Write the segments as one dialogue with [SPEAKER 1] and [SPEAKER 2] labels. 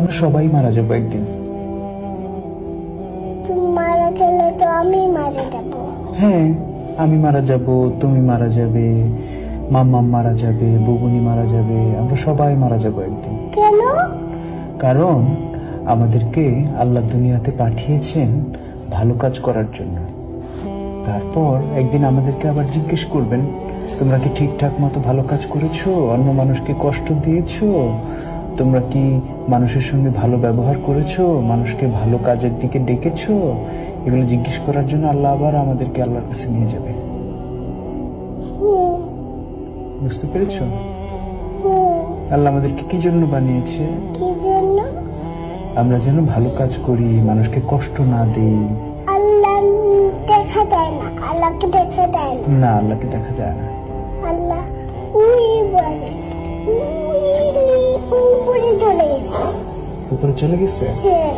[SPEAKER 1] আমরা সবাই মারা যাবো একদিন।
[SPEAKER 2] তুমি মারা গেলে তো আমি মারা যাবো।
[SPEAKER 1] হ্যাঁ, আমি মারা যাব, তুমি মারা যাবে, মাম্মা মারা যাবে, বুবুনি মারা যাবে, আমরা সবাই মারা যাবো একদিন।
[SPEAKER 2] কেন?
[SPEAKER 1] কারণ আমাদেরকে আল্লাহ দুনিয়াতে পাঠিয়েছেন ভালো কাজ করার জন্য। তারপর একদিন আমাদেরকে আবার জিজ্ঞেস করবেন, তোমরা কি ঠিকঠাক মতো ভালো কাজ করেছো? অন্য মানুষকে কষ্ট দিয়েছো? তোমরা কি মানুষের সঙ্গে ভালো ব্যবহার করেছো? মানুষকে ভালো কাজের দিকে ডেকেছো? এগুলো জিজ্ঞেস করার জন্য আল্লাহ আবার আমাদেরকে আল্লাহর কাছে নিয়ে যাবে। বুঝতে পেরেছো? আল্লাহ আমাদেরকে কি জন্য বানিয়েছে?
[SPEAKER 2] কি জন্য?
[SPEAKER 1] আমরা যেন ভালো কাজ করি, মানুষকে কষ্ট না দেই।
[SPEAKER 2] আল্লাহ দেখা দেয় না, আল্লাহকে দেখা দেয় না।
[SPEAKER 1] না, আল্লাহকে দেখা যায় না।
[SPEAKER 2] আল্লাহ উই বলে, উপরে চলে গেছে।
[SPEAKER 1] উপরে চলে গেছে?
[SPEAKER 2] হ্যাঁ।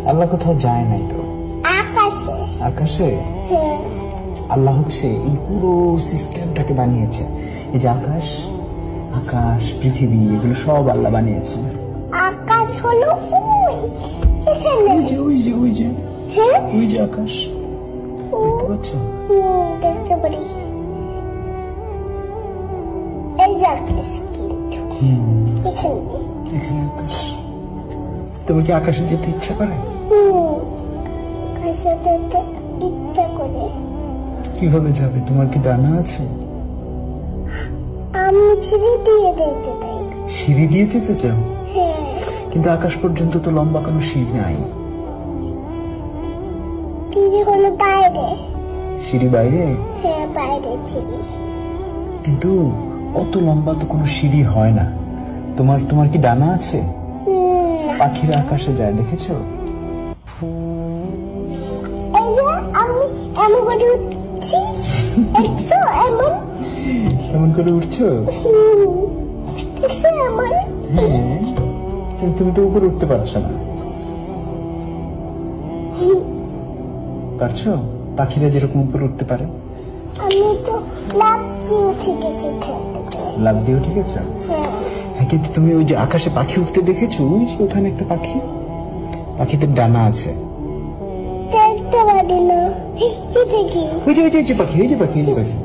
[SPEAKER 1] আল্লাহ কোথাও যায় নাই তো।
[SPEAKER 2] আকাশে।
[SPEAKER 1] আকাশে?
[SPEAKER 2] হ্যাঁ।
[SPEAKER 1] আল্লাহ হচ্ছে এই পুরো সিস্টেমটাকে বানিয়েছে। এই যে আকাশ, আকাশ, পৃথিবী, এগুলো সব আল্লাহ বানিয়েছে।
[SPEAKER 2] আকাশ হলো ওই এখানে।
[SPEAKER 1] ওই যে ওই যে ওই যে
[SPEAKER 2] হ্যাঁ,
[SPEAKER 1] ওই যে আকাশ দেখতে পাচ্ছ?
[SPEAKER 2] দেখতে পারি। এই যে আকাশ, কিন্তু এখানে
[SPEAKER 1] এখানে আকাশ। তুমি কি আকাশে যেতে ইচ্ছা করে?
[SPEAKER 2] আকাশে যেতে ইচ্ছা করে।
[SPEAKER 1] কিভাবে যাবে? তোমার কি ডানা আছে?
[SPEAKER 2] আমি সিঁড়ি দিয়ে যেতে চাই।
[SPEAKER 1] সিঁড়ি দিয়ে যেতে চাও?
[SPEAKER 2] হ্যাঁ।
[SPEAKER 1] কিন্তু আকাশ পর্যন্ত তো লম্বা কোনো সিঁড়ি নাই।
[SPEAKER 2] সিঁড়ি হলো বাইরে।
[SPEAKER 1] সিঁড়ি বাইরে?
[SPEAKER 2] হ্যাঁ, বাইরে সিঁড়ি।
[SPEAKER 1] কিন্তু অত লম্বা তো কোনো সিঁড়ি হয় না। তোমার কি ডানা আছে? পাখিরা আকাশে যায়, দেখেছো?
[SPEAKER 2] এই যে আমি এমন করে উঠছি, দেখছো?
[SPEAKER 1] এমন করে উঠছো?
[SPEAKER 2] দেখছো এমন?
[SPEAKER 1] হ্যাঁ, কিন্তু তুমি তো উপরে উঠতে পারছো না। পারছো? পাখিরা যেরকম উপরে উঠতে পারে।
[SPEAKER 2] আমি তো লাফ দিয়ে উঠে গেছি।
[SPEAKER 1] লাফ দিয়ে উঠে গেছো? হ্যাঁ, কিন্তু তুমি ওই যে আকাশে পাখি উঠতে দেখেছো? ওই যে ওখানে একটা পাখি, পাখিদের ডানা আছে।
[SPEAKER 2] দেখতে পারি না। দেখি
[SPEAKER 1] ওই যে ওই যে পাখি, এই যে পাখি, এই যে পাখি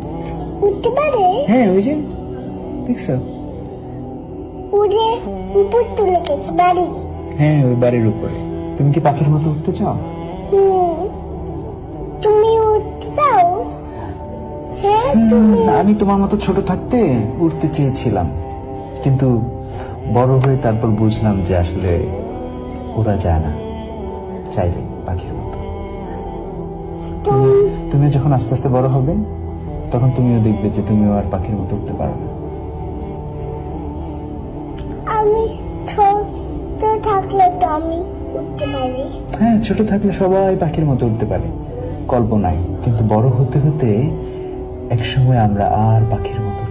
[SPEAKER 2] উঠতে পারে।
[SPEAKER 1] হ্যাঁ, ওই যে দেখছো?
[SPEAKER 2] উড়ে উপর তুলে গেছে বাড়ি।
[SPEAKER 1] হ্যাঁ, ওই বাড়ির উপরে। তুমি কি পাখির মতো উঠতে চাও?
[SPEAKER 2] তুমি উঠতে চাও? হ্যাঁ, তুমি।
[SPEAKER 1] আমি তোমার মতো ছোট থাকতে উঠতে চেয়েছিলাম, কিন্তু বড় হয়ে তারপর বুঝলাম যে আসলে ওরা যায় না চাইলে পাখির মতো। তুমি যখন আস্তে আস্তে বড় হবে তখন তুমিও দেখবে যে তুমিও আর পাখির মতো উঠতে পারো না।
[SPEAKER 2] আমি ছোট থাকলে তো আমি উঠতে পারি।
[SPEAKER 1] হ্যাঁ, ছোট থাকলে সবাই পাখির মতো উঠতে পারে কল্পনায়, কিন্তু বড় হতে হতে একসময় আমরা আর পাখির মতো